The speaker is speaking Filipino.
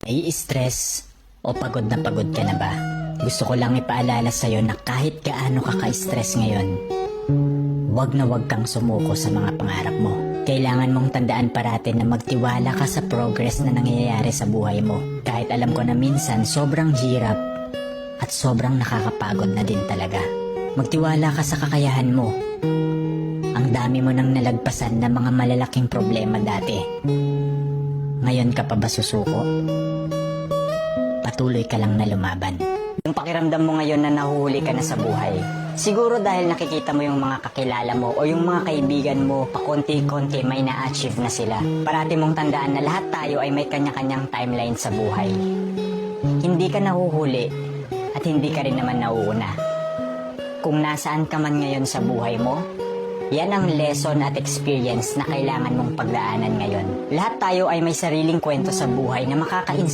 Nai-stress o pagod na pagod ka na ba? Gusto ko lang ipaalala sa'yo na kahit gaano ka ka-stress ngayon, wag na wag kang sumuko sa mga pangarap mo. Kailangan mong tandaan parati na magtiwala ka sa progress na nangyayari sa buhay mo. Kahit alam ko na minsan sobrang hirap at sobrang nakakapagod na din talaga. Magtiwala ka sa kakayahan mo. Ang dami mo nang nalagpasan na mga malalaking problema dati. Ngayon ka pa ba susuko? Patuloy ka lang na lumaban. Yung pakiramdam mo ngayon na nahuhuli ka na sa buhay, siguro dahil nakikita mo yung mga kakilala mo o yung mga kaibigan mo, pakonti-konti may na-achieve na sila. Parati mong tandaan na lahat tayo ay may kanya-kanyang timeline sa buhay. Hindi ka nahuhuli at hindi ka rin naman nauuna. Kung nasaan ka man ngayon sa buhay mo, yan ang lesson at experience na kailangan mong pagdaanan ngayon. Lahat tayo ay may sariling kwento sa buhay na